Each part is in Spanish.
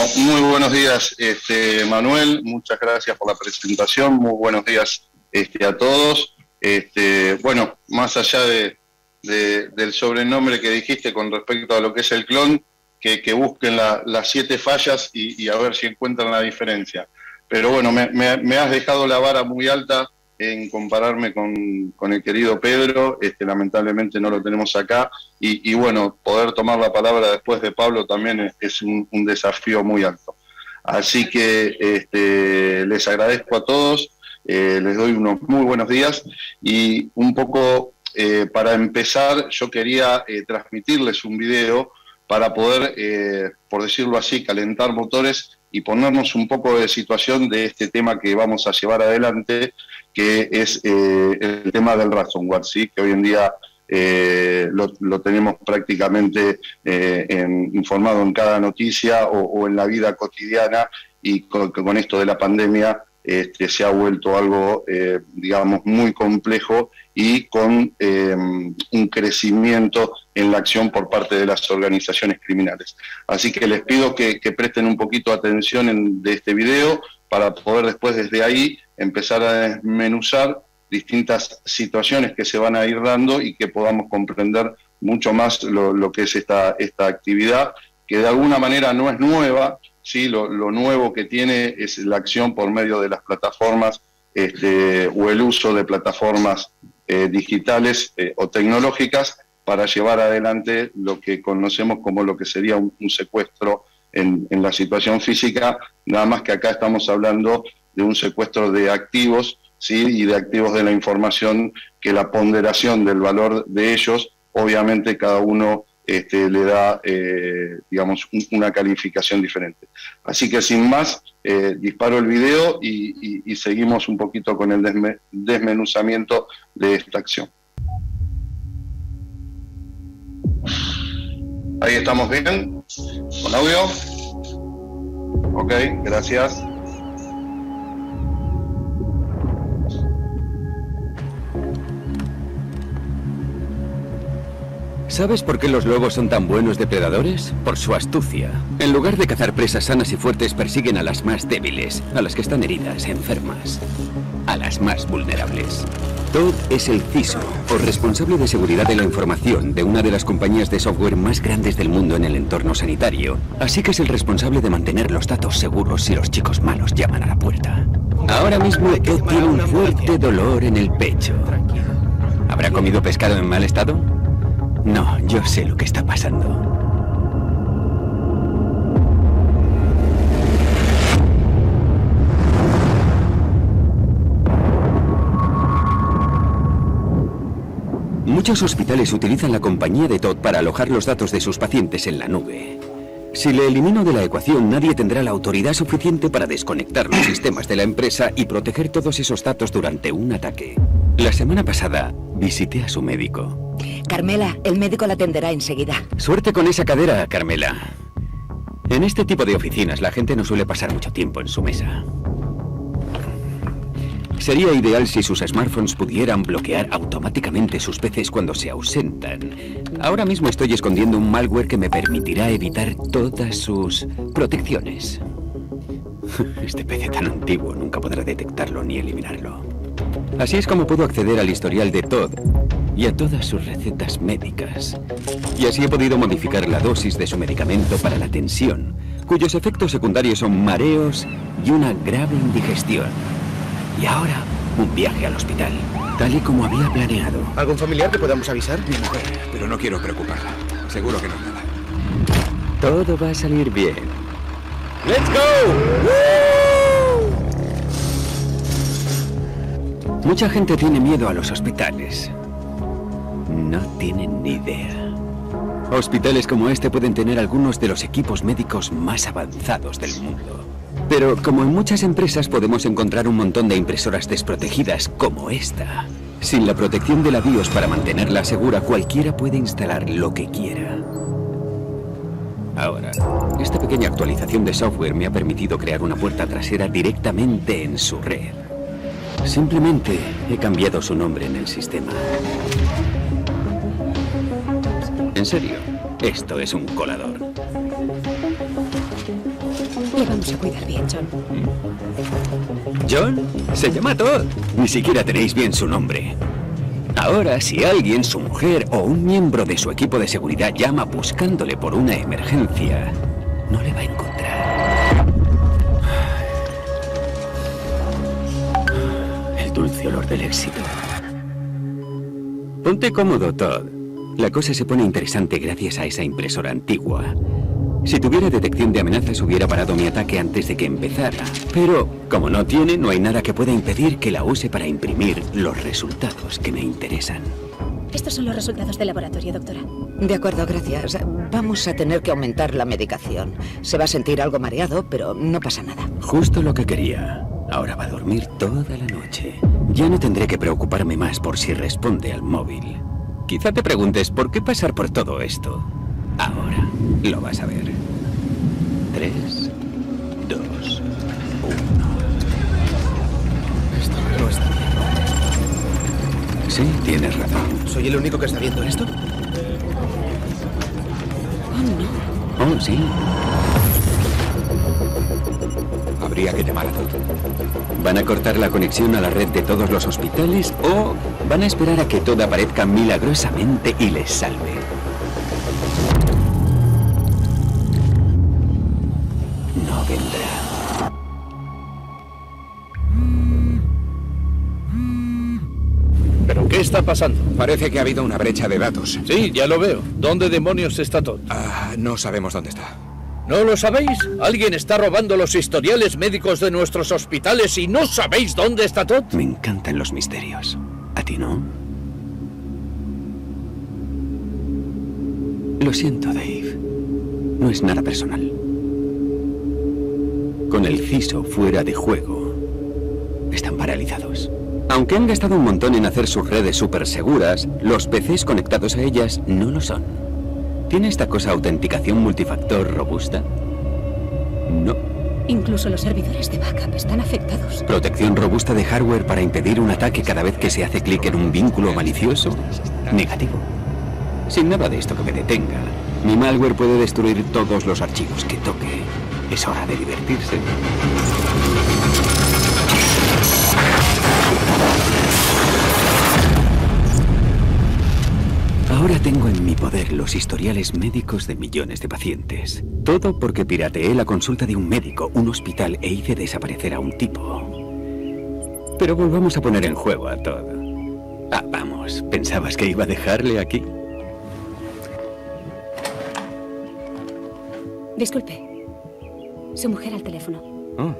Muy buenos días, Manuel. Muchas gracias por la presentación. Muy buenos días a todos. Bueno, más allá del sobrenombre que dijiste con respecto a lo que es el clon, que busquen las 7 fallas y a ver si encuentran la diferencia. Pero bueno, me has dejado la vara muy alta en compararme con el querido Pedro. Lamentablemente no lo tenemos acá, y bueno, poder tomar la palabra después de Pablo también es un desafío muy alto. Así que les agradezco a todos, les doy unos muy buenos días, y un poco para empezar yo quería transmitirles un video para poder, por decirlo así, calentar motores y ponernos un poco de situación de este tema que vamos a llevar adelante, que es el tema del ransomware, ¿sí? Que hoy en día lo tenemos prácticamente informado en cada noticia o en la vida cotidiana, y con esto de la pandemia se ha vuelto algo, digamos, muy complejo, y con un crecimiento en la acción por parte de las organizaciones criminales. Así que les pido que presten un poquito de atención de este video para poder después desde ahí empezar a desmenuzar distintas situaciones que se van a ir dando y que podamos comprender mucho más lo que es esta actividad, que de alguna manera no es nueva, ¿sí? Lo nuevo que tiene es la acción por medio de las plataformas o el uso de plataformas digitales o tecnológicas para llevar adelante lo que conocemos como lo que sería un secuestro en la situación física, nada más que acá estamos hablando de un secuestro de activos, ¿sí? Y de activos de la información, que la ponderación del valor de ellos, obviamente cada uno le da, digamos, una calificación diferente. Así que sin más, disparo el video y seguimos un poquito con el desmenuzamiento de esta acción. Ahí estamos bien, con audio. Ok, gracias. ¿Sabes por qué los lobos son tan buenos depredadores? Por su astucia. En lugar de cazar presas sanas y fuertes, persiguen a las más débiles, a las que están heridas, enfermas, a las más vulnerables. Todd es el CISO, o responsable de seguridad de la información, de una de las compañías de software más grandes del mundo en el entorno sanitario. Así que es el responsable de mantener los datos seguros si los chicos malos llaman a la puerta. Ahora mismo Todd tiene un fuerte dolor en el pecho. ¿Habrá comido pescado en mal estado? No, yo sé lo que está pasando. Muchos hospitales utilizan la compañía de Todd para alojar los datos de sus pacientes en la nube. Si le elimino de la ecuación, nadie tendrá la autoridad suficiente para desconectar los sistemas de la empresa y proteger todos esos datos durante un ataque. La semana pasada visité a su médico. Carmela, el médico la atenderá enseguida. Suerte con esa cadera, Carmela. En este tipo de oficinas la gente no suele pasar mucho tiempo en su mesa. Sería ideal si sus smartphones pudieran bloquear automáticamente sus PCs cuando se ausentan. Ahora mismo estoy escondiendo un malware que me permitirá evitar todas sus protecciones. Este PC tan antiguo nunca podrá detectarlo ni eliminarlo. Así es como puedo acceder al historial de Todd y a todas sus recetas médicas. Y así he podido modificar la dosis de su medicamento para la tensión, cuyos efectos secundarios son mareos y una grave indigestión. Y ahora, un viaje al hospital, tal y como había planeado. ¿Algún familiar que podamos avisar? Mi mujer, pero no quiero preocuparla. Seguro que no es nada. Todo va a salir bien. ¡Let's go! ¡Woo! Mucha gente tiene miedo a los hospitales. No tienen ni idea. Hospitales como este pueden tener algunos de los equipos médicos más avanzados del mundo. Pero como en muchas empresas podemos encontrar un montón de impresoras desprotegidas como esta. Sin la protección de la BIOS para mantenerla segura, cualquiera puede instalar lo que quiera. Ahora, esta pequeña actualización de software me ha permitido crear una puerta trasera directamente en su red. Simplemente he cambiado su nombre en el sistema. En serio, esto es un colador. Le vamos a cuidar bien, John. ¿John? Se llama Todd. Ni siquiera tenéis bien su nombre. Ahora, si alguien, su mujer o un miembro de su equipo de seguridad llama buscándole por una emergencia, no le va a encontrar. El dulce olor del éxito. Ponte cómodo, Todd. La cosa se pone interesante gracias a esa impresora antigua. Si tuviera detección de amenazas hubiera parado mi ataque antes de que empezara. Pero, como no tiene, no hay nada que pueda impedir que la use para imprimir los resultados que me interesan. Estos son los resultados del laboratorio, doctora. De acuerdo, gracias. Vamos a tener que aumentar la medicación. Se va a sentir algo mareado, pero no pasa nada. Justo lo que quería. Ahora va a dormir toda la noche. Ya no tendré que preocuparme más por si responde al móvil. Quizá te preguntes por qué pasar por todo esto. Ahora lo vas a ver. 3, 2, 1. Esto no está bien. Sí, tienes razón. ¿Soy el único que está viendo esto? Oh, no. Oh, sí. Habría que llamar a Todd. ¿Van a cortar la conexión a la red de todos los hospitales o van a esperar a que todo aparezca milagrosamente y les salve? No vendrá. ¿Pero qué está pasando? Parece que ha habido una brecha de datos. Sí, ya lo veo. ¿Dónde demonios está Todd? No sabemos dónde está. ¿No lo sabéis? Alguien está robando los historiales médicos de nuestros hospitales y no sabéis dónde está Todd. Me encantan los misterios. ¿A ti no? Lo siento, Dave. No es nada personal. Con el CISO fuera de juego, están paralizados. Aunque han gastado un montón en hacer sus redes súper seguras, los PCs conectados a ellas no lo son. ¿Tiene esta cosa autenticación multifactor robusta? No. Incluso los servidores de backup están afectados. ¿Protección robusta de hardware para impedir un ataque cada vez que se hace clic en un vínculo malicioso? Negativo. Sin nada de esto que me detenga, mi malware puede destruir todos los archivos que toque. Es hora de divertirse. Ahora tengo en mi poder los historiales médicos de millones de pacientes. Todo porque pirateé la consulta de un médico, un hospital e hice desaparecer a un tipo. Pero volvamos a poner en juego a Todd. Ah, vamos, ¿pensabas que iba a dejarle aquí? Disculpe. Su mujer al teléfono. Oh.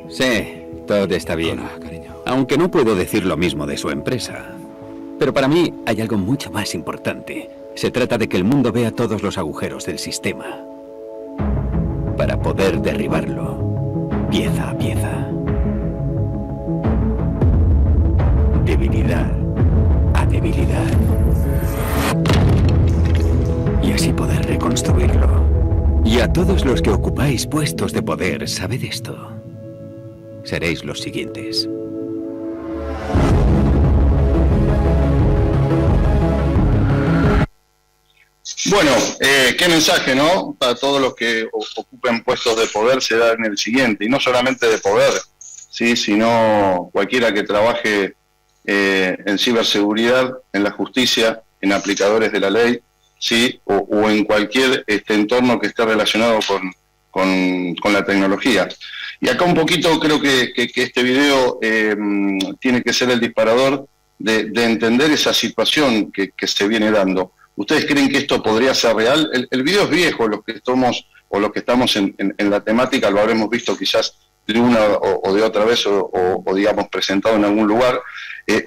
Sí, Todd está bien. Hola, cariño. Aunque no puedo decir lo mismo de su empresa. Pero para mí hay algo mucho más importante. Se trata de que el mundo vea todos los agujeros del sistema. Para poder derribarlo, pieza a pieza. Debilidad a debilidad. Y así poder reconstruirlo. Y a todos los que ocupáis puestos de poder, sabed esto. Seréis los siguientes. Bueno, qué mensaje, ¿no? Para todos los que ocupen puestos de poder se da en el siguiente, y no solamente de poder, ¿sí? Sino cualquiera que trabaje en ciberseguridad, en la justicia, en aplicadores de la ley, ¿sí? O en cualquier entorno que esté relacionado con la tecnología. Y acá un poquito creo que este video tiene que ser el disparador de entender esa situación que se viene dando. ¿Ustedes creen que esto podría ser real? El video es viejo, los que estamos en la temática lo habremos visto quizás de una o de otra vez o digamos presentado en algún lugar.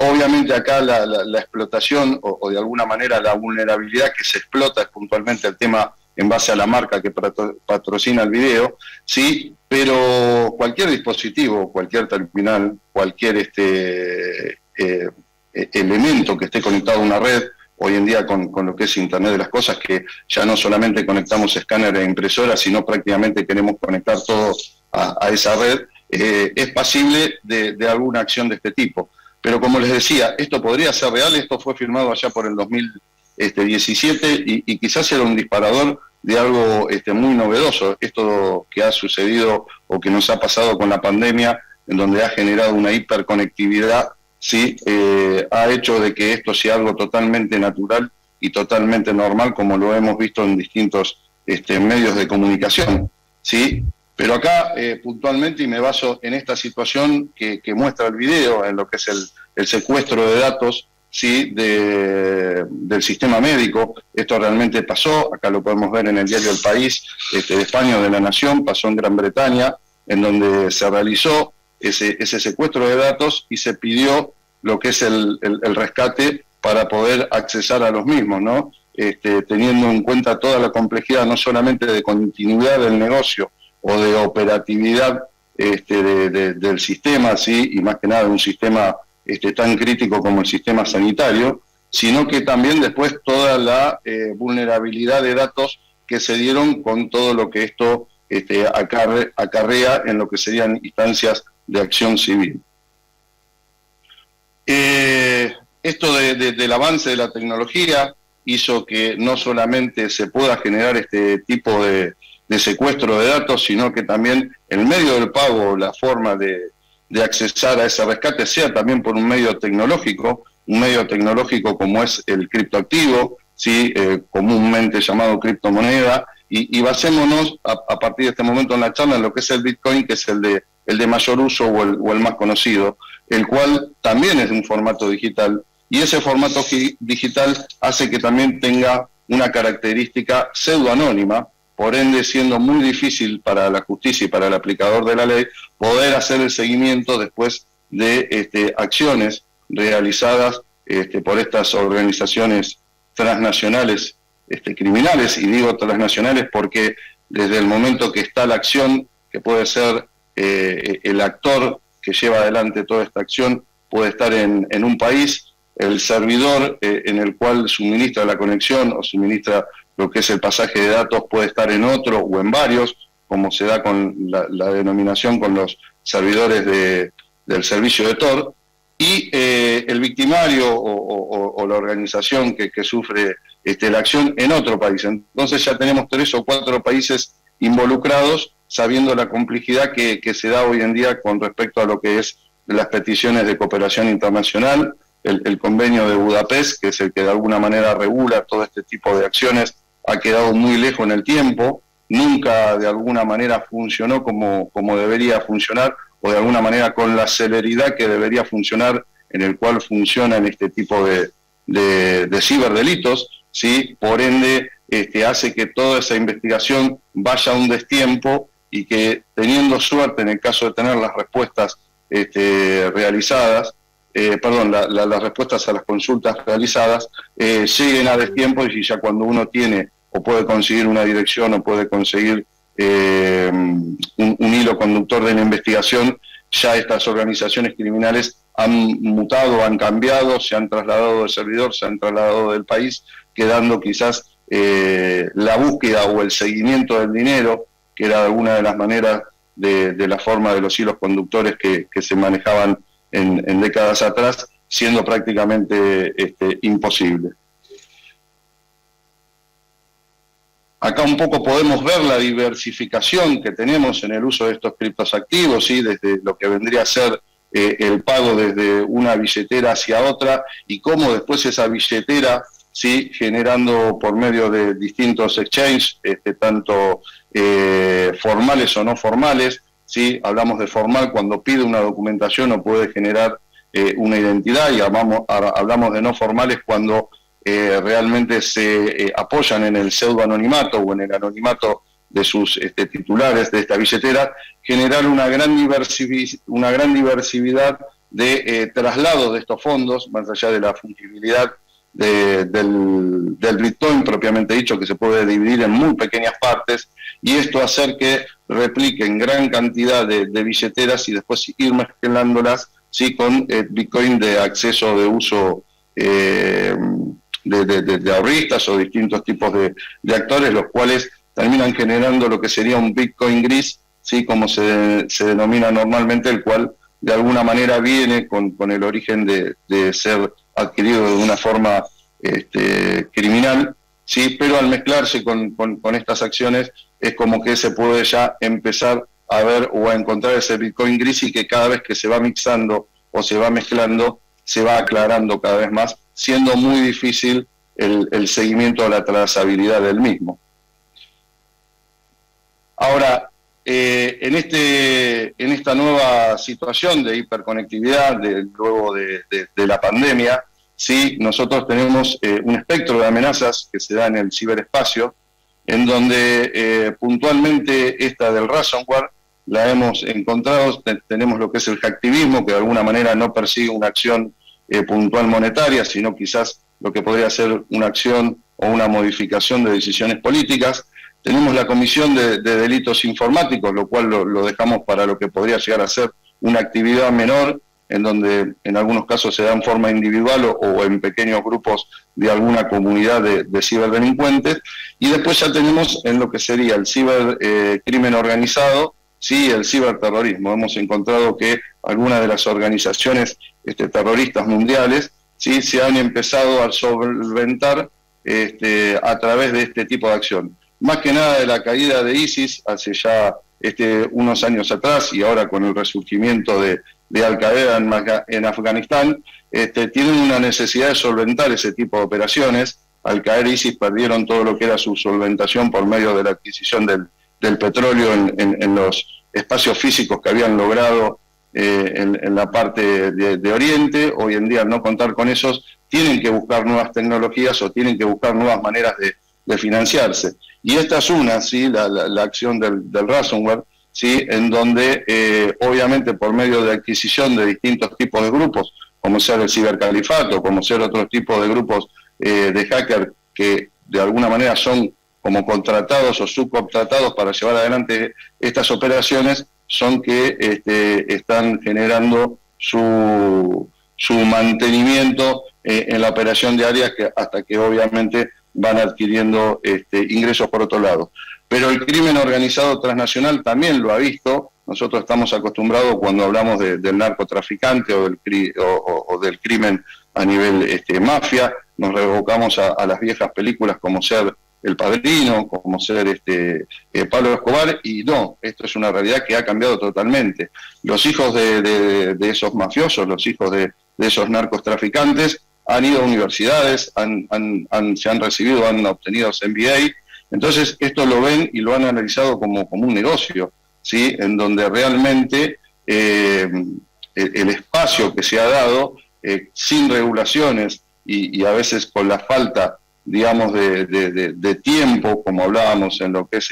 Obviamente acá la explotación o de alguna manera la vulnerabilidad que se explota es puntualmente el tema en base a la marca que patrocina el video, sí, pero cualquier dispositivo, cualquier terminal, cualquier elemento que esté conectado a una red, hoy en día con lo que es Internet de las Cosas, que ya no solamente conectamos escáner e impresora, sino prácticamente queremos conectar todo a esa red, es pasible de alguna acción de este tipo. Pero como les decía, esto podría ser real, esto fue firmado allá por el 2017 y quizás era un disparador de algo muy novedoso, esto que ha sucedido o que nos ha pasado con la pandemia, en donde ha generado una hiperconectividad, ¿sí? Ha hecho de que esto sea algo totalmente natural y totalmente normal, como lo hemos visto en distintos medios de comunicación, ¿sí? Pero acá, puntualmente, y me baso en esta situación que muestra el video, en lo que es el secuestro de datos, ¿sí? Del sistema médico. Esto realmente pasó, acá lo podemos ver en el diario El País, de España o de La Nación, pasó en Gran Bretaña, en donde se realizó ese secuestro de datos y se pidió lo que es el rescate para poder accesar a los mismos, ¿no? Teniendo en cuenta toda la complejidad, no solamente de continuidad del negocio o de operatividad del sistema, ¿sí? Y más que nada de un sistema tan crítico como el sistema sanitario, sino que también después toda la vulnerabilidad de datos que se dieron con todo lo que esto acarrea en lo que serían instancias de acción civil. Esto del avance de la tecnología hizo que no solamente se pueda generar este tipo de secuestro de datos, sino que también el medio del pago, la forma de accesar a ese rescate sea también por un medio tecnológico como es el criptoactivo, ¿sí? Comúnmente llamado criptomoneda, y basémonos a partir de este momento en la charla en lo que es el Bitcoin, que es el de mayor uso o el más conocido, el cual también es un formato digital, y ese formato digital hace que también tenga una característica pseudoanónima, por ende siendo muy difícil para la justicia y para el aplicador de la ley poder hacer el seguimiento después de acciones realizadas por estas organizaciones transnacionales criminales, y digo transnacionales porque desde el momento que está la acción, que puede ser el actor que lleva adelante toda esta acción, puede estar en un país, el servidor en el cual suministra la conexión o suministra lo que es el pasaje de datos puede estar en otro o en varios, como se da con la denominación con los servidores del servicio de Tor, y el victimario o la organización que sufre la acción en otro país. Entonces ya tenemos 3 o 4 países involucrados, sabiendo la complejidad que se da hoy en día con respecto a lo que es las peticiones de cooperación internacional, el convenio de Budapest, que es el que de alguna manera regula todo este tipo de acciones, ha quedado muy lejos en el tiempo, nunca de alguna manera funcionó como debería funcionar, o de alguna manera con la celeridad que debería funcionar, en el cual funcionan este tipo de ciberdelitos, ¿sí? Por ende, hace que toda esa investigación vaya a un destiempo, y que teniendo suerte en el caso de tener las respuestas realizadas, las respuestas a las consultas realizadas lleguen a destiempo, y ya cuando uno tiene o puede conseguir una dirección o puede conseguir un hilo conductor de la investigación, ya estas organizaciones criminales han mutado, han cambiado, se han trasladado del servidor, se han trasladado del país, quedando quizás la búsqueda o el seguimiento del dinero, que era alguna de las maneras de la forma de los hilos conductores que se manejaban en décadas atrás, siendo prácticamente imposible. Acá un poco podemos ver la diversificación que tenemos en el uso de estos criptoactivos, ¿sí? Desde lo que vendría a ser el pago desde una billetera hacia otra, y cómo después esa billetera, ¿sí? Generando por medio de distintos exchanges, tanto formales o no formales, ¿sí? Hablamos de formal cuando pide una documentación o puede generar una identidad, y hablamos de no formales cuando realmente se apoyan en el pseudoanonimato o en el anonimato de sus titulares de esta billetera, generar una gran diversidad de traslado de estos fondos, más allá de la fungibilidad del Bitcoin propiamente dicho, que se puede dividir en muy pequeñas partes, y esto hacer que repliquen gran cantidad de billeteras y después ir mezclándolas, ¿sí? Con Bitcoin de acceso de uso de ahorristas o distintos tipos de actores, los cuales terminan generando lo que sería un Bitcoin gris, ¿sí? Como se denomina normalmente, el cual de alguna manera viene con el origen de ser adquirido de una forma criminal, sí, pero al mezclarse con estas acciones es como que se puede ya empezar a ver o a encontrar ese Bitcoin gris, y que cada vez que se va mixando o se va mezclando, se va aclarando cada vez más, siendo muy difícil el seguimiento de la trazabilidad del mismo. Ahora, en esta nueva situación de hiperconectividad, luego de la pandemia, sí, nosotros tenemos un espectro de amenazas que se da en el ciberespacio, en donde puntualmente esta del ransomware la hemos encontrado. Tenemos lo que es el hacktivismo, que de alguna manera no persigue una acción puntual monetaria, sino quizás lo que podría ser una acción o una modificación de decisiones políticas. Tenemos la comisión de delitos informáticos, lo cual lo dejamos para lo que podría llegar a ser una actividad menor, en donde en algunos casos se da en forma individual o en pequeños grupos de alguna comunidad de ciberdelincuentes. Y después ya tenemos en lo que sería el cibercrimen organizado, sí, el ciberterrorismo. Hemos encontrado que algunas de las organizaciones terroristas mundiales, sí, se han empezado a solventar a través de este tipo de acción. Más que nada de la caída de ISIS hace ya unos años atrás, y ahora con el resurgimiento de Al-Qaeda en Afganistán, tienen una necesidad de solventar ese tipo de operaciones. Al caer ISIS perdieron todo lo que era su solventación por medio de la adquisición del petróleo en los espacios físicos que habían logrado en la parte de Oriente. Hoy en día, al no contar con esos, tienen que buscar nuevas tecnologías o tienen que buscar nuevas maneras de financiarse. Y esta es una, ¿sí? la acción del ransomware, ¿sí? En donde obviamente por medio de adquisición de distintos tipos de grupos, como ser el cibercalifato, como ser otros tipos de grupos de hacker que de alguna manera son como contratados o subcontratados para llevar adelante estas operaciones, son que están generando su mantenimiento en la operación diaria, hasta que obviamente van adquiriendo ingresos por otro lado. Pero el crimen organizado transnacional también lo ha visto. Nosotros estamos acostumbrados, cuando hablamos del narcotraficante o del crimen a nivel mafia, nos revocamos a las viejas películas como ser El Padrino, como ser Pablo Escobar, y no, esto es una realidad que ha cambiado totalmente. Los hijos de esos mafiosos, los hijos de esos narcotraficantes, han ido a universidades, se han recibido, han obtenido MBA. Entonces esto lo ven y lo han analizado como un negocio, ¿sí? En donde realmente el espacio que se ha dado, sin regulaciones y a veces con la falta, digamos, de tiempo, como hablábamos en lo que es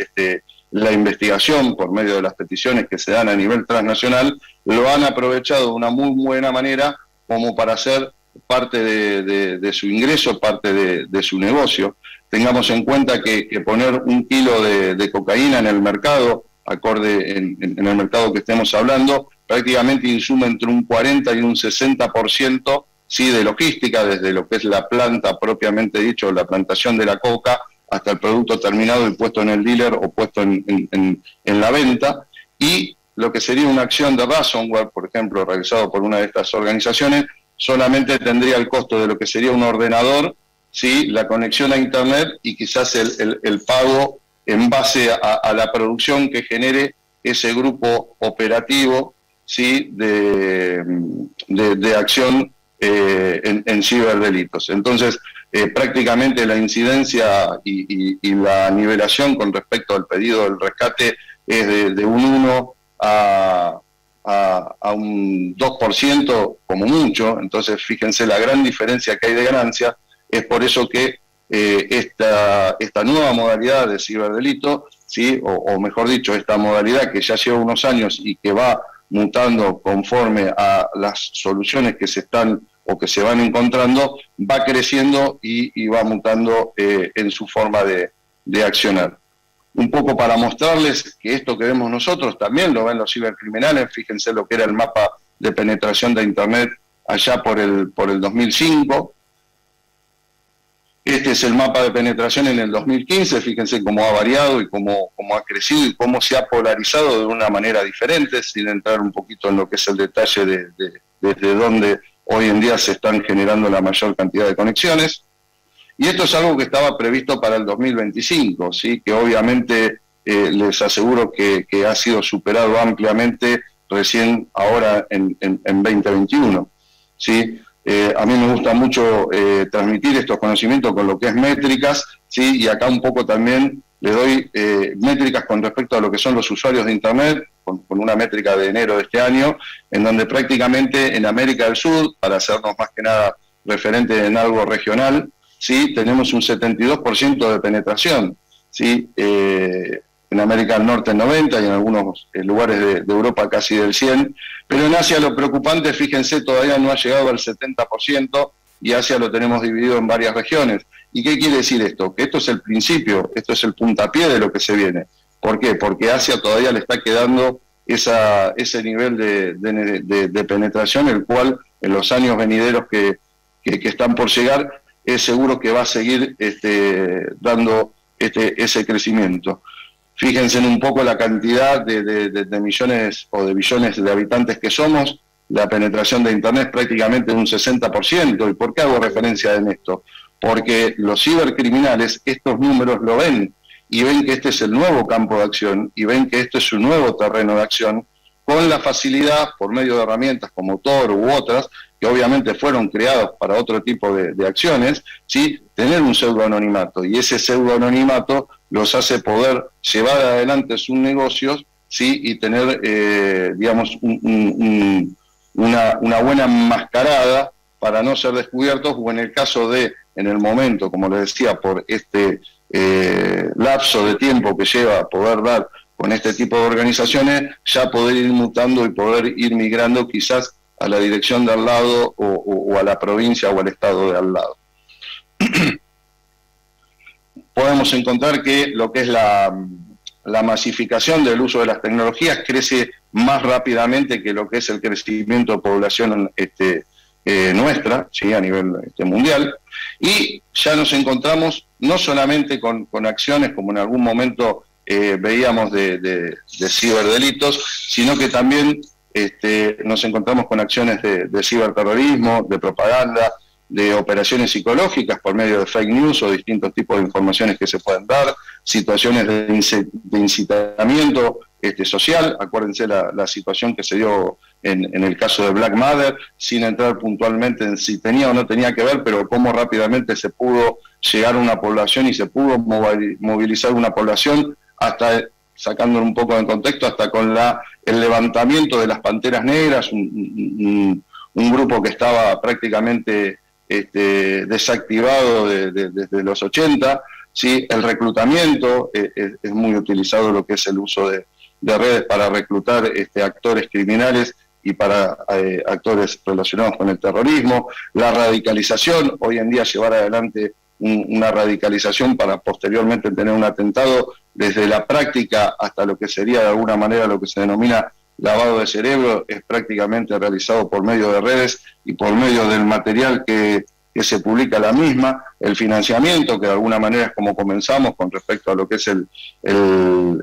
la investigación por medio de las peticiones que se dan a nivel transnacional, lo han aprovechado de una muy buena manera como para hacer parte de su ingreso, parte de su negocio. Tengamos en cuenta que poner 1 kilo de cocaína en el mercado, acorde en el mercado que estemos hablando, prácticamente insume entre un 40 y un 60%, sí, de logística, desde lo que es la planta propiamente dicho, la plantación de la coca, hasta el producto terminado y puesto en el dealer o puesto en la venta. Y lo que sería una acción de ransomware, por ejemplo, realizado por una de estas organizaciones, solamente tendría el costo de lo que sería un ordenador, ¿sí?, la conexión a Internet y quizás el pago en base a la producción que genere ese grupo operativo, ¿sí?, de acción en ciberdelitos. Entonces, prácticamente la incidencia y la nivelación con respecto al pedido del rescate es de un 1 a un 2% como mucho. Entonces fíjense la gran diferencia que hay de ganancia. Es por eso que esta nueva modalidad de ciberdelito, ¿sí?, o mejor dicho, esta modalidad que ya lleva unos años y que va mutando conforme a las soluciones que se están o que se van encontrando, va creciendo y va mutando en su forma de accionar. Un poco para mostrarles que esto que vemos nosotros también lo ven los cibercriminales. Fíjense lo que era el mapa de penetración de Internet allá por el 2005. Este es el mapa de penetración en el 2015. Fíjense cómo ha variado y cómo ha crecido y cómo se ha polarizado de una manera diferente, sin entrar un poquito en lo que es el detalle desde dónde hoy en día se están generando la mayor cantidad de conexiones. Y esto es algo que estaba previsto para el 2025, ¿sí? Que obviamente les aseguro que ha sido superado ampliamente recién ahora en 2021, ¿sí? A mí me gusta mucho transmitir estos conocimientos con lo que es métricas, ¿sí? Y acá un poco también le doy métricas con respecto a lo que son los usuarios de Internet, con una métrica de enero de este año, en donde prácticamente en América del Sur, para hacernos más que nada referente en algo regional, ¿sí? Tenemos un 72% de penetración, ¿sí? En América del Norte el 90% y en algunos lugares de Europa casi del 100%, pero en Asia lo preocupante, fíjense, todavía no ha llegado al 70% y Asia lo tenemos dividido en varias regiones. ¿Y qué quiere decir esto? Que esto es el principio, esto es el puntapié de lo que se viene. ¿Por qué? Porque Asia todavía le está quedando ese nivel de penetración, el cual en los años venideros que están por llegar, es seguro que va a seguir dando ese crecimiento. Fíjense en un poco la cantidad de millones o de billones de habitantes que somos, la penetración de Internet es prácticamente un 60%. ¿Y por qué hago referencia en esto? Porque los cibercriminales estos números lo ven y ven que este es el nuevo campo de acción y ven que este es un nuevo terreno de acción, con la facilidad, por medio de herramientas como Tor u otras, que obviamente fueron creadas para otro tipo de acciones, ¿sí? Tener un pseudoanonimato, y ese pseudoanonimato los hace poder llevar adelante sus negocios, ¿sí? Y tener, digamos, una buena enmascarada para no ser descubiertos, o en el caso de, en el momento, como les decía, por este lapso de tiempo que lleva a poder dar con este tipo de organizaciones, ya poder ir mutando y poder ir migrando quizás a la dirección de al lado o a la provincia o al estado de al lado. Podemos encontrar que lo que es la masificación del uso de las tecnologías crece más rápidamente que lo que es el crecimiento de población nuestra, ¿sí? A nivel mundial, y ya nos encontramos no solamente con acciones como en algún momento veíamos de ciberdelitos, sino que también nos encontramos con acciones de ciberterrorismo, de propaganda, de operaciones psicológicas por medio de fake news o distintos tipos de informaciones que se pueden dar, situaciones de incitamiento social. Acuérdense la situación que se dio en el caso de Black Mother, sin entrar puntualmente en si tenía o no tenía que ver, pero cómo rápidamente se pudo llegar a una población y se pudo movilizar una población, hasta, sacándolo un poco de contexto, hasta con el levantamiento de las Panteras Negras, un grupo que estaba prácticamente desactivado desde los 80, ¿sí? El reclutamiento, es muy utilizado lo que es el uso de redes para reclutar actores criminales y para actores relacionados con el terrorismo, la radicalización, hoy en día llevar adelante una radicalización para posteriormente tener un atentado, desde la práctica hasta lo que sería de alguna manera lo que se denomina lavado de cerebro, es prácticamente realizado por medio de redes y por medio del material que se publica la misma, el financiamiento, que de alguna manera es como comenzamos con respecto a lo que es el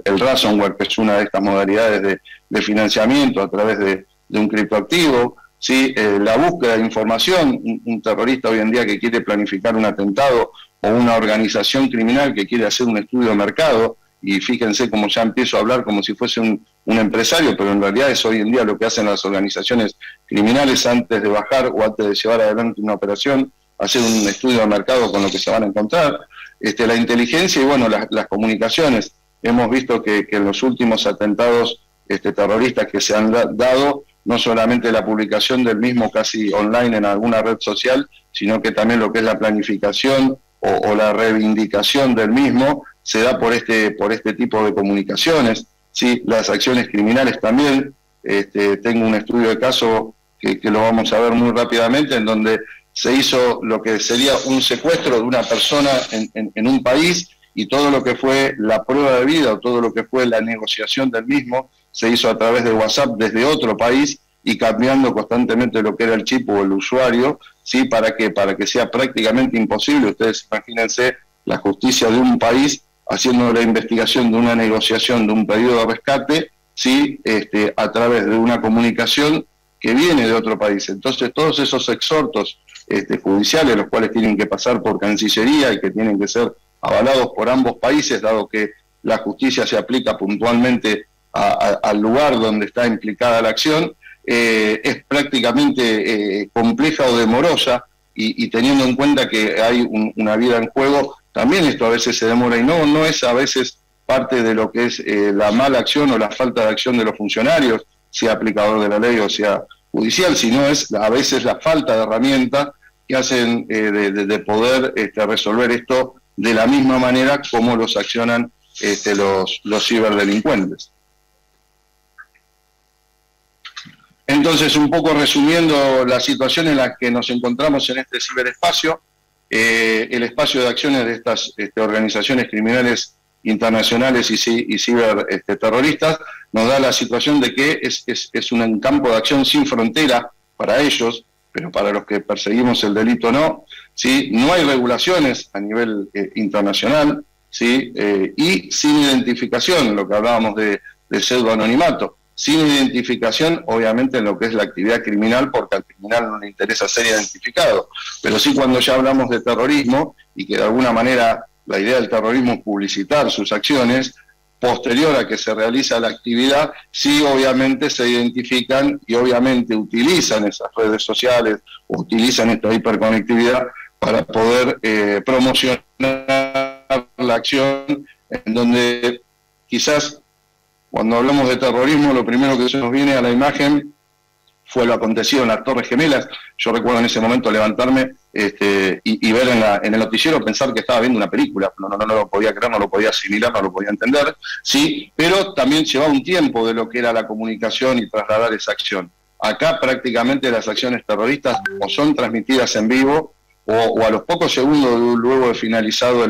ransomware, que es una de estas modalidades de financiamiento a través de un criptoactivo, ¿sí? La búsqueda de información, un terrorista hoy en día que quiere planificar un atentado, o una organización criminal que quiere hacer un estudio de mercado, y fíjense cómo ya empiezo a hablar como si fuese un empresario, pero en realidad es hoy en día lo que hacen las organizaciones criminales antes de bajar o antes de llevar adelante una operación, hacer un estudio de mercado con lo que se van a encontrar, la inteligencia y bueno, las comunicaciones. Hemos visto que en los últimos atentados terroristas que se han dado, no solamente la publicación del mismo casi online en alguna red social, sino que también lo que es la planificación o la reivindicación del mismo se da por este tipo de comunicaciones, ¿sí? Las acciones criminales también. Tengo un estudio de caso que lo vamos a ver muy rápidamente, en donde se hizo lo que sería un secuestro de una persona en un país, y todo lo que fue la prueba de vida o todo lo que fue la negociación del mismo se hizo a través de WhatsApp desde otro país, y cambiando constantemente lo que era el chip o el usuario, ¿sí? ¿Para qué? Para que sea prácticamente imposible. Ustedes imagínense la justicia de un país haciendo la investigación de una negociación de un pedido de rescate, ¿sí? A través de una comunicación que viene de otro país. Entonces todos esos exhortos judiciales, los cuales tienen que pasar por Cancillería y que tienen que ser avalados por ambos países, dado que la justicia se aplica puntualmente al lugar donde está implicada la acción, es prácticamente compleja o demorosa, y teniendo en cuenta que hay una vida en juego, también esto a veces se demora, y no es a veces parte de lo que es la mala acción o la falta de acción de los funcionarios, sea aplicador de la ley o sea judicial, sino es a veces la falta de herramientas que hacen de poder resolver esto de la misma manera como los accionan los ciberdelincuentes. Entonces, un poco resumiendo la situación en la que nos encontramos en este ciberespacio, el espacio de acciones de estas organizaciones criminales internacionales y ciberterroristas nos da la situación de que es un campo de acción sin frontera para ellos, pero para los que perseguimos el delito no, ¿sí? No hay regulaciones a nivel internacional, ¿sí? Y sin identificación, lo que hablábamos de pseudoanonimato, sin identificación obviamente en lo que es la actividad criminal, porque al criminal no le interesa ser identificado, pero sí cuando ya hablamos de terrorismo, y que de alguna manera la idea del terrorismo es publicitar sus acciones, posterior a que se realiza la actividad, sí obviamente se identifican y obviamente utilizan esas redes sociales, o utilizan esta hiperconectividad para poder promocionar la acción, en donde quizás cuando hablamos de terrorismo lo primero que se nos viene a la imagen fue lo acontecido en las Torres Gemelas. Yo recuerdo en ese momento levantarme y ver en el noticiero, pensar que estaba viendo una película. No lo podía creer, no lo podía asimilar, no lo podía entender, sí, pero también llevaba un tiempo de lo que era la comunicación y trasladar esa acción. Acá prácticamente las acciones terroristas o son transmitidas en vivo o a los pocos segundos luego de finalizado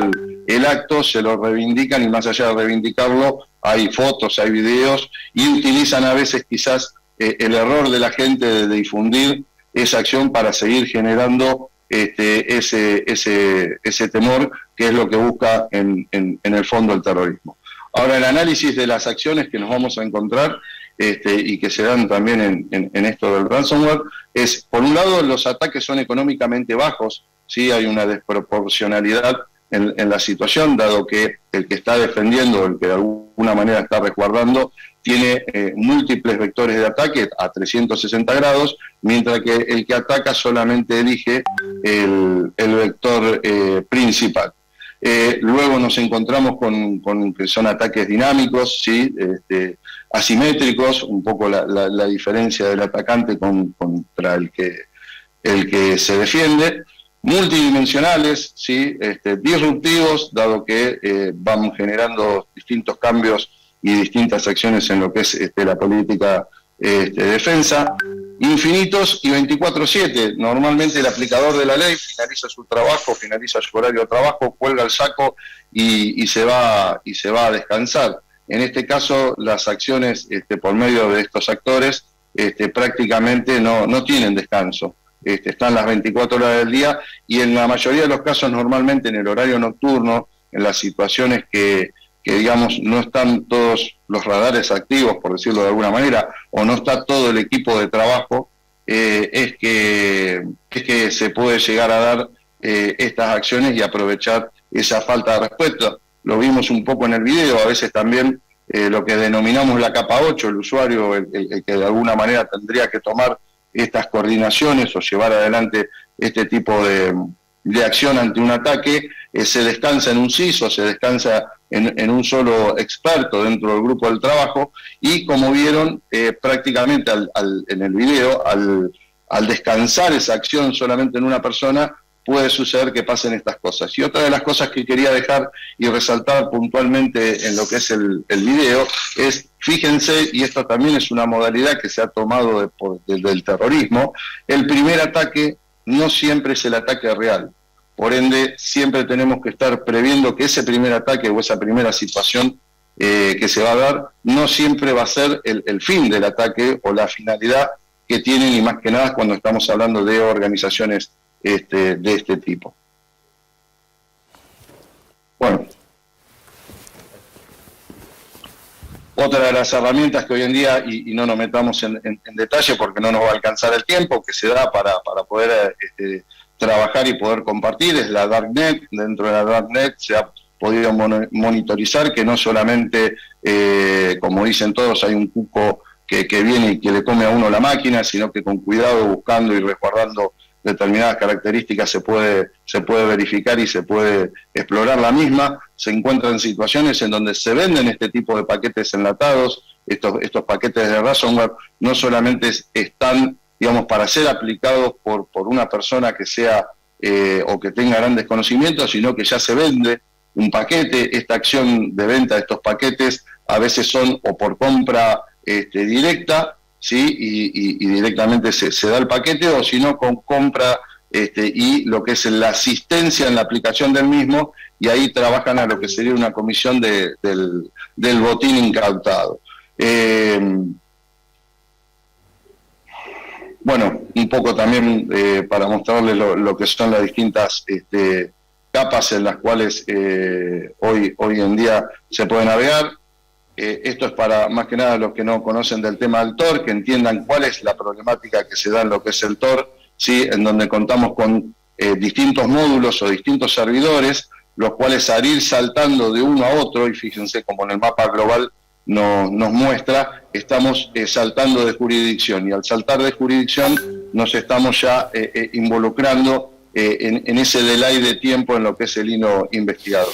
el acto se lo reivindican, y más allá de reivindicarlo hay fotos, hay videos, y utilizan a veces quizás el error de la gente de difundir esa acción para seguir generando ese temor, que es lo que busca en el fondo el terrorismo. Ahora, el análisis de las acciones que nos vamos a encontrar y que se dan también en esto del ransomware es, por un lado, los ataques son económicamente bajos, ¿sí? Hay una desproporcionalidad en la situación, dado que el que está defendiendo, el que de alguna manera está resguardando, tiene múltiples vectores de ataque a 360 grados, mientras que el que ataca solamente elige el vector principal. Luego nos encontramos con que son ataques dinámicos, ¿sí? Asimétricos, un poco la diferencia del atacante contra el que se defiende, multidimensionales, ¿sí? Disruptivos, dado que van generando distintos cambios y distintas acciones en lo que es la política de defensa, infinitos y 24/7. Normalmente el aplicador de la ley finaliza su trabajo, finaliza su horario de trabajo, cuelga el saco y se va a descansar. En este caso, las acciones por medio de estos actores prácticamente no tienen descanso. Están las 24 horas del día, y en la mayoría de los casos normalmente en el horario nocturno, en las situaciones que digamos no están todos los radares activos, por decirlo de alguna manera, o no está todo el equipo de trabajo, es que se puede llegar a dar estas acciones y aprovechar esa falta de respeto. Lo vimos un poco en el video, a veces también lo que denominamos la capa 8, el usuario, el que de alguna manera tendría que tomar estas coordinaciones o llevar adelante este tipo de acción ante un ataque, se descansa en un CISO, se descansa en un solo experto dentro del grupo del trabajo, y como vieron prácticamente en el video, al descansar esa acción solamente en una persona, puede suceder que pasen estas cosas. Y otra de las cosas que quería dejar y resaltar puntualmente en lo que es el video es, fíjense, y esto también es una modalidad que se ha tomado del terrorismo, el primer ataque no siempre es el ataque real. Por ende, siempre tenemos que estar previendo que ese primer ataque o esa primera situación que se va a dar no siempre va a ser el fin del ataque o la finalidad que tienen, y más que nada cuando estamos hablando de organizaciones de este tipo. Bueno, Otra de las herramientas que hoy en día, y no nos metamos en detalle porque no nos va a alcanzar el tiempo, que se da para poder trabajar y poder compartir, es la Darknet. Dentro de la Darknet se ha podido monitorizar que no solamente, como dicen todos, hay un cuco que viene y que le come a uno la máquina, sino que con cuidado, buscando y resguardando determinadas características se puede verificar y se puede explorar la misma. Se encuentran situaciones en donde se venden este tipo de paquetes enlatados. Estos paquetes de ransomware no solamente están, digamos, para ser aplicados por una persona que sea o que tenga grandes conocimientos, sino que ya se vende un paquete. Esta acción de venta de estos paquetes a veces son o por compra directa, ¿sí? Y directamente se da el paquete, o si no con compra y lo que es la asistencia en la aplicación del mismo, y ahí trabajan a lo que sería una comisión del botín incautado. Bueno, un poco también para mostrarles lo que son las distintas capas en las cuales hoy en día se puede navegar. Esto es para, más que nada, los que no conocen del tema del Tor, que entiendan cuál es la problemática que se da en lo que es el Tor, ¿sí? En donde contamos con distintos módulos o distintos servidores, los cuales al ir saltando de uno a otro, y fíjense como en el mapa global nos muestra, estamos saltando de jurisdicción, y al saltar de jurisdicción nos estamos ya involucrando en ese delay de tiempo en lo que es el hilo investigador.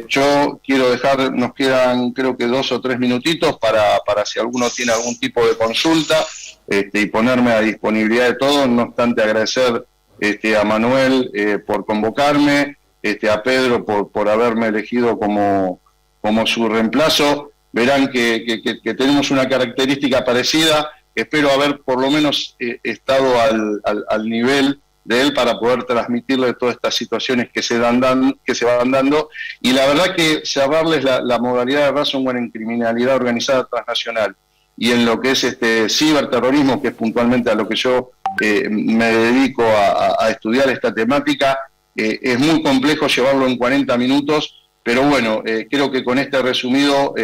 Yo quiero dejar, nos quedan creo que 2 o 3 minutitos para si alguno tiene algún tipo de consulta y ponerme a disponibilidad de todos. No obstante, agradecer a Manuel por convocarme, a Pedro por haberme elegido como su reemplazo. Verán que tenemos una característica parecida. Espero haber por lo menos estado al nivel de él para poder transmitirle todas estas situaciones que se van dando, y la verdad que cerrarles la modalidad de ransomware en criminalidad organizada transnacional y en lo que es ciberterrorismo, que es puntualmente a lo que yo me dedico a estudiar esta temática, es muy complejo llevarlo en 40 minutos, pero bueno, creo que con este resumido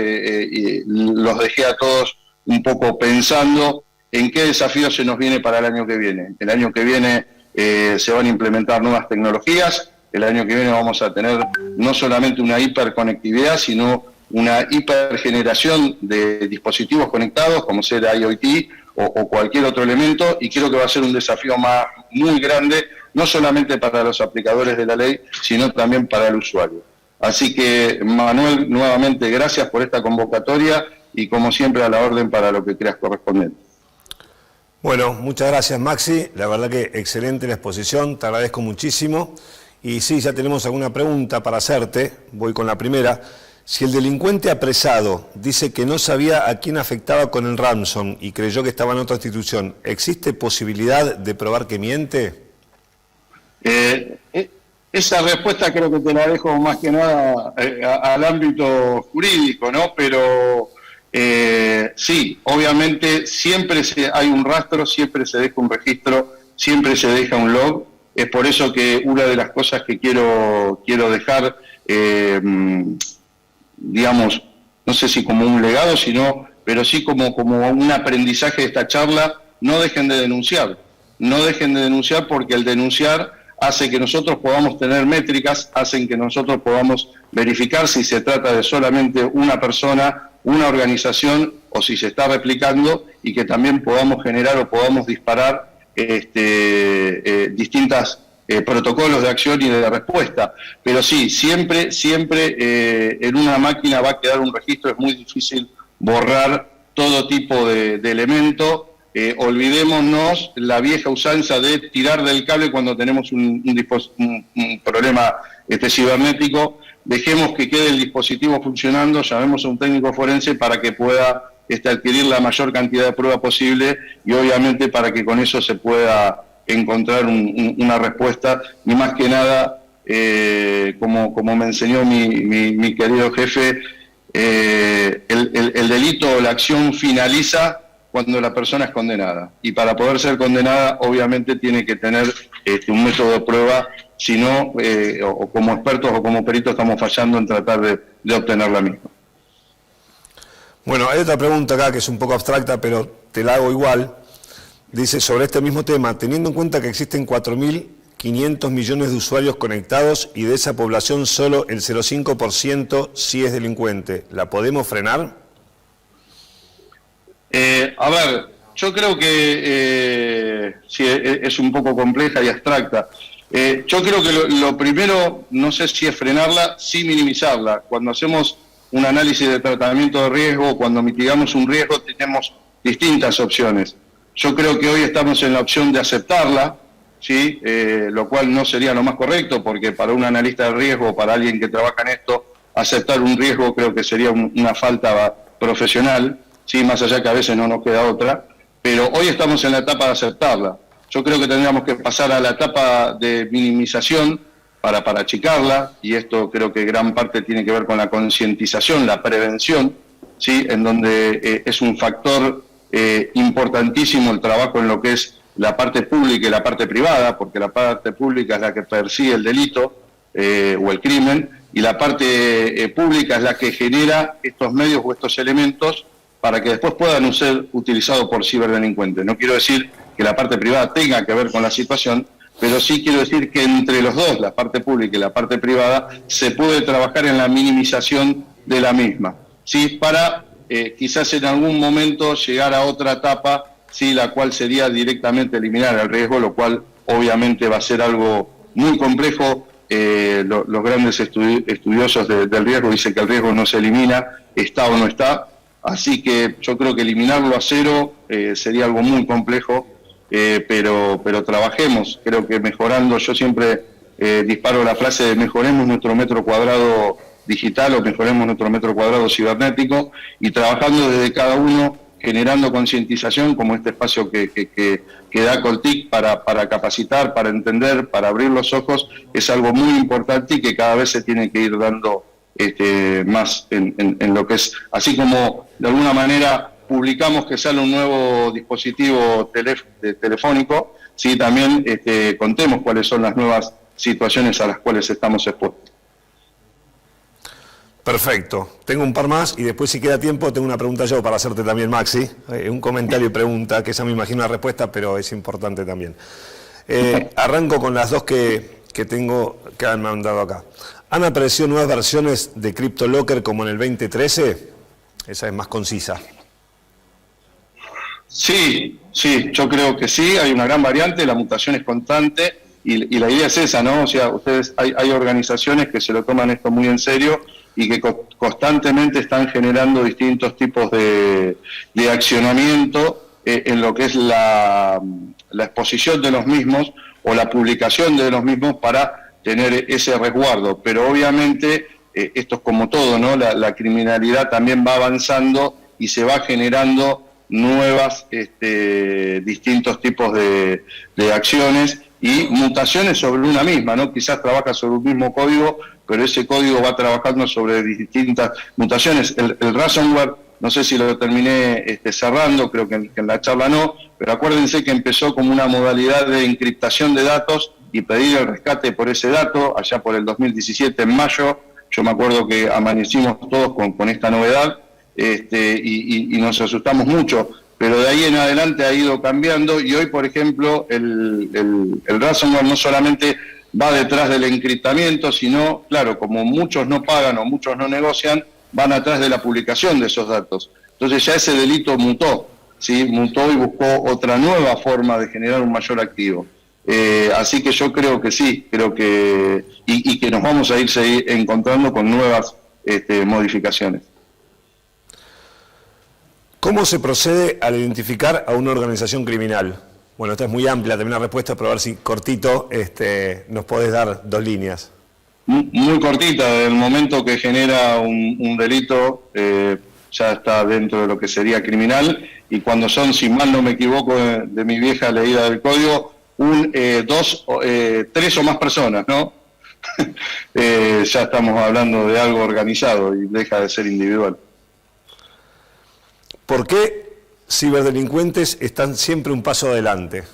los dejé a todos un poco pensando en qué desafío se nos viene para el año que viene. El año que viene se van a implementar nuevas tecnologías. El año que viene vamos a tener no solamente una hiperconectividad, sino una hipergeneración de dispositivos conectados, como sea IoT o cualquier otro elemento, y creo que va a ser un desafío muy grande, no solamente para los aplicadores de la ley, sino también para el usuario. Así que, Manuel, nuevamente gracias por esta convocatoria y como siempre a la orden para lo que creas correspondiente. Bueno, muchas gracias, Maxi. La verdad que excelente la exposición, te agradezco muchísimo. Y sí, ya tenemos alguna pregunta para hacerte. Voy con la primera. Si el delincuente apresado dice que no sabía a quién afectaba con el ransom y creyó que estaba en otra institución, ¿existe posibilidad de probar que miente? Esa respuesta creo que te la dejo más que nada al ámbito jurídico, ¿no? Pero sí, obviamente siempre hay un rastro, siempre se deja un registro, siempre se deja un log. Es por eso que una de las cosas que quiero dejar, digamos, no sé si como un legado, pero sí como un aprendizaje de esta charla: no dejen de denunciar. No dejen de denunciar, porque el denunciar hace que nosotros podamos tener métricas, hacen que nosotros podamos verificar si se trata de solamente una persona, una organización, o si se está replicando, y que también podamos generar o podamos disparar distintas protocolos de acción y de respuesta. Pero sí, siempre en una máquina va a quedar un registro. Es muy difícil borrar todo tipo de elemento. Olvidémonos la vieja usanza de tirar del cable cuando tenemos un problema cibernético. Dejemos que quede el dispositivo funcionando, llamemos a un técnico forense para que pueda adquirir la mayor cantidad de prueba posible, y obviamente para que con eso se pueda encontrar una respuesta. Y más que nada, como me enseñó mi querido jefe, el delito o la acción finaliza cuando la persona es condenada, y para poder ser condenada obviamente tiene que tener un método de prueba. Si no, o como expertos o como peritos estamos fallando en tratar de obtener la misma. Bueno, hay otra pregunta acá que es un poco abstracta, pero te la hago igual. Dice, sobre este mismo tema, teniendo en cuenta que existen 4.500 millones de usuarios conectados y de esa población solo el 0,5% sí es delincuente, ¿la podemos frenar? A ver, yo creo que sí, es un poco compleja y abstracta. Yo creo que lo primero, no sé si es frenarla, sí minimizarla. Cuando hacemos un análisis de tratamiento de riesgo, cuando mitigamos un riesgo, tenemos distintas opciones. Yo creo que hoy estamos en la opción de aceptarla, ¿sí? Lo cual no sería lo más correcto, porque para un analista de riesgo, para alguien que trabaja en esto, aceptar un riesgo creo que sería una falta profesional, ¿sí? Más allá que a veces no nos queda otra, pero hoy estamos en la etapa de aceptarla. Yo creo que tendríamos que pasar a la etapa de minimización para achicarla, y esto creo que gran parte tiene que ver con la concientización, la prevención, ¿sí? En donde es un factor importantísimo el trabajo en lo que es la parte pública y la parte privada, porque la parte pública es la que persigue el delito o el crimen, y la parte pública es la que genera estos medios o estos elementos para que después puedan ser utilizados por ciberdelincuentes. No quiero decir que la parte privada tenga que ver con la situación, pero sí quiero decir que entre los dos, la parte pública y la parte privada, se puede trabajar en la minimización de la misma, ¿sí? Para quizás en algún momento llegar a otra etapa, ¿sí? La cual sería directamente eliminar el riesgo, lo cual obviamente va a ser algo muy complejo. Los grandes estudiosos del riesgo dicen que el riesgo no se elimina, está o no está, así que yo creo que eliminarlo a cero sería algo muy complejo, pero trabajemos, creo que mejorando, yo siempre disparo la frase de mejoremos nuestro metro cuadrado digital o mejoremos nuestro metro cuadrado cibernético, y trabajando desde cada uno, generando concientización como este espacio que da Coltic para capacitar, para entender, para abrir los ojos, es algo muy importante y que cada vez se tiene que ir dando más en lo que es, así como de alguna manera publicamos que sale un nuevo dispositivo telefónico, sí, también contemos cuáles son las nuevas situaciones a las cuales estamos expuestos. Perfecto. Tengo un par más y después, si queda tiempo, tengo una pregunta yo para hacerte también, Maxi. Un comentario y pregunta, que esa me imagino una respuesta, pero es importante también. Arranco con las dos que tengo, que han mandado acá. ¿Han aparecido nuevas versiones de CryptoLocker como en el 2013? Esa es más concisa. Sí, yo creo que sí, hay una gran variante, la mutación es constante y la idea es esa, ¿no? O sea, hay organizaciones que se lo toman esto muy en serio y que constantemente están generando distintos tipos de accionamiento en lo que es la exposición de los mismos o la publicación de los mismos para tener ese resguardo. Pero obviamente esto es como todo, ¿no? La criminalidad también va avanzando y se va generando nuevas distintos tipos de acciones y mutaciones sobre una misma, ¿no? Quizás trabaja sobre un mismo código, pero ese código va trabajando sobre distintas mutaciones. El ransomware, no sé si lo terminé cerrando, creo que en la charla no, pero acuérdense que empezó como una modalidad de encriptación de datos y pedir el rescate por ese dato, allá por el 2017, en mayo. Yo me acuerdo que amanecimos todos con esta novedad y nos asustamos mucho, pero de ahí en adelante ha ido cambiando y hoy, por ejemplo, el ransomware no solamente va detrás del encriptamiento, sino, claro, como muchos no pagan o muchos no negocian, van atrás de la publicación de esos datos. Entonces ya ese delito mutó, ¿sí? Mutó y buscó otra nueva forma de generar un mayor activo. Así que yo creo que sí, creo que y que nos vamos a ir encontrando con nuevas modificaciones. ¿Cómo se procede al identificar a una organización criminal? Bueno, esta es muy amplia, también la respuesta, pero a ver si cortito nos podés dar 2 líneas. Muy cortita, desde el momento que genera un delito ya está dentro de lo que sería criminal, y cuando son, si mal no me equivoco de mi vieja leída del código, 2, 3 o más personas, ¿no? Ya estamos hablando de algo organizado y deja de ser individual. ¿Por qué ciberdelincuentes están siempre un paso adelante?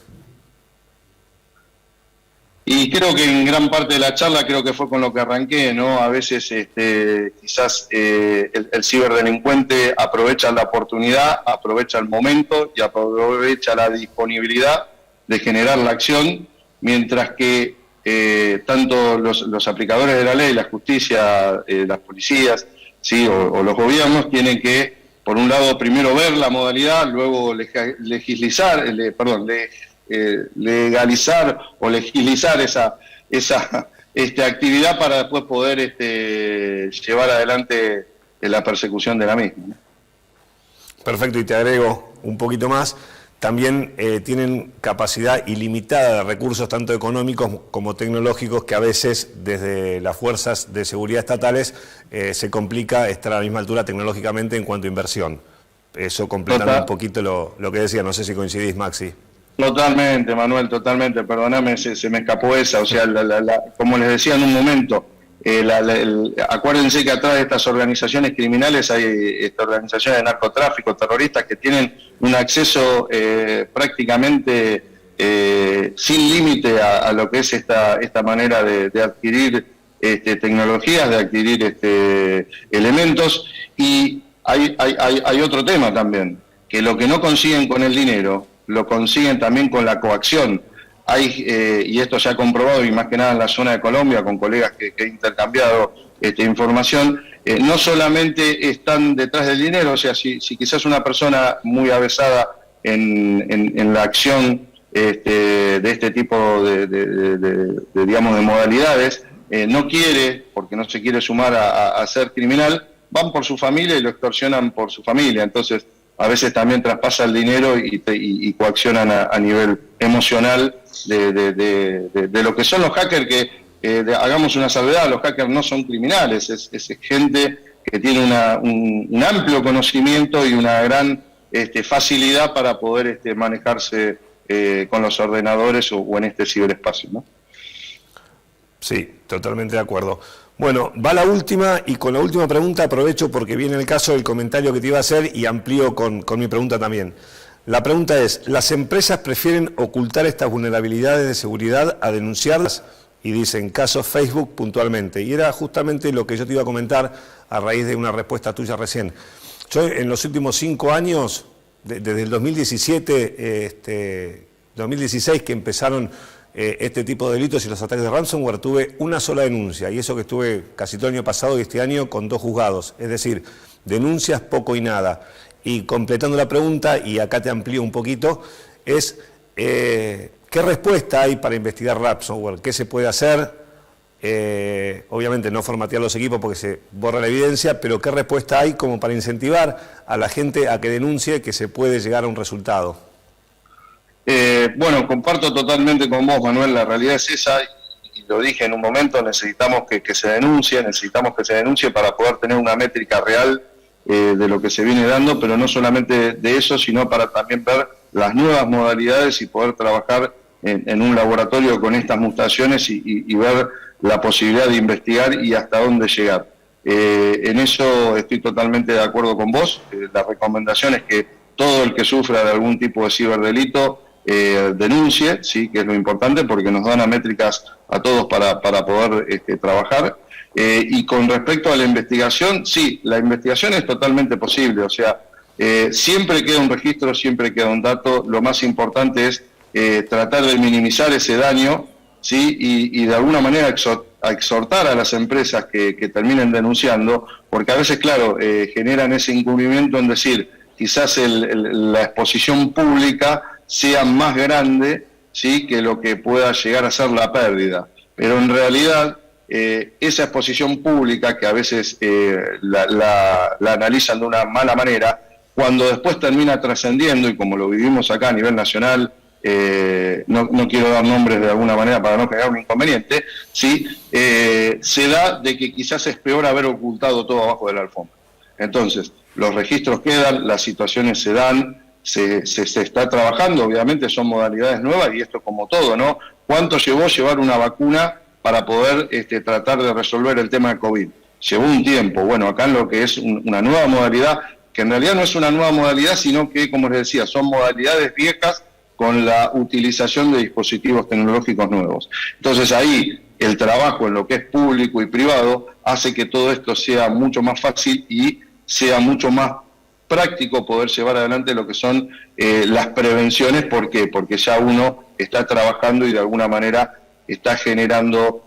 Y creo que en gran parte de la charla, creo que fue con lo que arranqué, ¿no? A veces quizás el ciberdelincuente aprovecha la oportunidad, aprovecha el momento y aprovecha la disponibilidad de generar la acción, mientras que tanto los aplicadores de la ley, la justicia, las policías, ¿sí? o los gobiernos tienen que, por un lado, primero ver la modalidad, luego legalizar o legislizar esa actividad para después poder llevar adelante la persecución de la misma, ¿no? Perfecto, y te agrego un poquito más. También tienen capacidad ilimitada de recursos, tanto económicos como tecnológicos, que a veces desde las fuerzas de seguridad estatales se complica estar a la misma altura tecnológicamente en cuanto a inversión. Eso completando un poquito lo que decía, no sé si coincidís, Maxi. Totalmente, Manuel, totalmente, perdóname, se me escapó esa, o sea, como les decía en un momento, acuérdense que atrás de estas organizaciones criminales hay organizaciones de narcotráfico, terroristas, que tienen un acceso prácticamente sin límite a lo que es esta manera de adquirir tecnologías, de adquirir elementos. Y hay otro tema también, que lo que no consiguen con el dinero, lo consiguen también con la coacción. Y esto se ha comprobado, y más que nada en la zona de Colombia, con colegas que he intercambiado información, no solamente están detrás del dinero, o sea, si quizás una persona muy avesada en la acción de este tipo digamos, de modalidades, no quiere, porque no se quiere sumar a ser criminal, van por su familia y lo extorsionan por su familia. Entonces, a veces también traspasa el dinero y coaccionan a nivel emocional de lo que son los hackers, que hagamos una salvedad, los hackers no son criminales, es gente que tiene un amplio conocimiento y una gran facilidad para poder manejarse con los ordenadores o en este ciberespacio, ¿no? Sí, totalmente de acuerdo. Bueno, va la última, y con la última pregunta aprovecho porque viene el caso del comentario que te iba a hacer y amplío con mi pregunta también. La pregunta es, ¿las empresas prefieren ocultar estas vulnerabilidades de seguridad a denunciarlas? Y dicen, caso Facebook puntualmente. Y era justamente lo que yo te iba a comentar a raíz de una respuesta tuya recién. Yo en los últimos 5 años, desde el 2017, 2016 que empezaron este tipo de delitos y los ataques de ransomware, tuve una sola denuncia, y eso que estuve casi todo el año pasado y este año con 2 juzgados, es decir, denuncias poco y nada. Y completando la pregunta, y acá te amplío un poquito, es ¿qué respuesta hay para investigar ransomware? ¿Qué se puede hacer? Obviamente no formatear los equipos porque se borra la evidencia, pero ¿qué respuesta hay como para incentivar a la gente a que denuncie, que se puede llegar a un resultado? Bueno, comparto totalmente con vos, Manuel, la realidad es esa, y lo dije en un momento, necesitamos que se denuncie, para poder tener una métrica real de lo que se viene dando, pero no solamente de eso, sino para también ver las nuevas modalidades y poder trabajar en un laboratorio con estas mutaciones y ver la posibilidad de investigar y hasta dónde llegar. En eso estoy totalmente de acuerdo con vos. La recomendación es que todo el que sufra de algún tipo de ciberdelito denuncie, sí, que es lo importante, porque nos dan métricas a todos para poder trabajar. Y con respecto a la investigación, sí, la investigación es totalmente posible, o sea, siempre queda un registro, siempre queda un dato. Lo más importante es tratar de minimizar ese daño, sí, y de alguna manera exhortar a las empresas que terminen denunciando, porque a veces, claro, generan ese encubrimiento en decir, quizás la exposición pública sea más grande, ¿sí?, que lo que pueda llegar a ser la pérdida. Pero en realidad, esa exposición pública, que a veces la analizan de una mala manera, cuando después termina trascendiendo, y como lo vivimos acá a nivel nacional, no quiero dar nombres de alguna manera para no crear un inconveniente, ¿sí?, se da de que quizás es peor haber ocultado todo abajo de la alfombra. Entonces, los registros quedan, las situaciones se dan, se está trabajando, obviamente son modalidades nuevas, y esto como todo, ¿no? ¿Cuánto llevó llevar una vacuna para poder tratar de resolver el tema de COVID? Llevó un tiempo. Bueno, acá en lo que es una nueva modalidad, que en realidad no es una nueva modalidad, sino que, como les decía, son modalidades viejas con la utilización de dispositivos tecnológicos nuevos. Entonces ahí el trabajo en lo que es público y privado hace que todo esto sea mucho más fácil y sea mucho más práctico poder llevar adelante lo que son las prevenciones. ¿Por qué? Porque ya uno está trabajando y de alguna manera está generando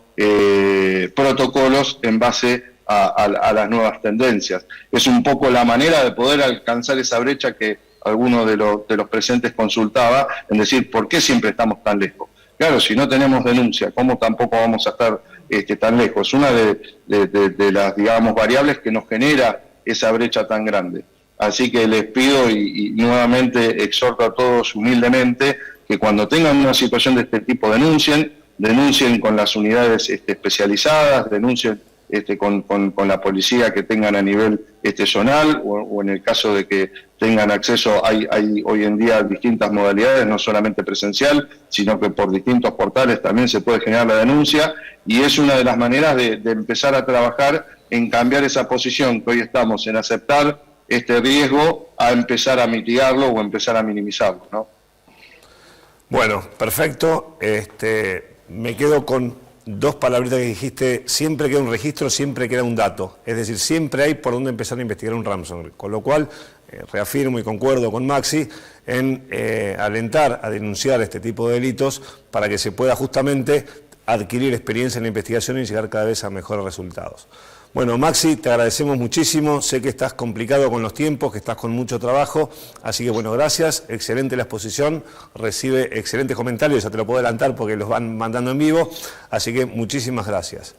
protocolos en base a las nuevas tendencias. Es un poco la manera de poder alcanzar esa brecha que alguno de los presentes consultaba, en decir, ¿por qué siempre estamos tan lejos? Claro, si no tenemos denuncia, ¿cómo tampoco vamos a estar tan lejos? Una de las, digamos, variables que nos genera esa brecha tan grande. Así que les pido y nuevamente exhorto a todos humildemente que cuando tengan una situación de este tipo denuncien con las unidades especializadas, denuncien con la policía que tengan a nivel zonal o en el caso de que tengan acceso, hay hoy en día distintas modalidades, no solamente presencial, sino que por distintos portales también se puede generar la denuncia, y es una de las maneras de empezar a trabajar en cambiar esa posición que hoy estamos en aceptar este riesgo a empezar a mitigarlo o empezar a minimizarlo, ¿no? Bueno, perfecto. Me quedo con dos palabritas que dijiste: siempre queda un registro, siempre queda un dato. Es decir, siempre hay por dónde empezar a investigar un ransomware. Con lo cual, reafirmo y concuerdo con Maxi en alentar a denunciar este tipo de delitos para que se pueda justamente adquirir experiencia en la investigación y llegar cada vez a mejores resultados. Bueno, Maxi, te agradecemos muchísimo. Sé que estás complicado con los tiempos, que estás con mucho trabajo, así que bueno, gracias. Excelente la exposición, recibe excelentes comentarios, ya te lo puedo adelantar porque los van mandando en vivo, así que muchísimas gracias.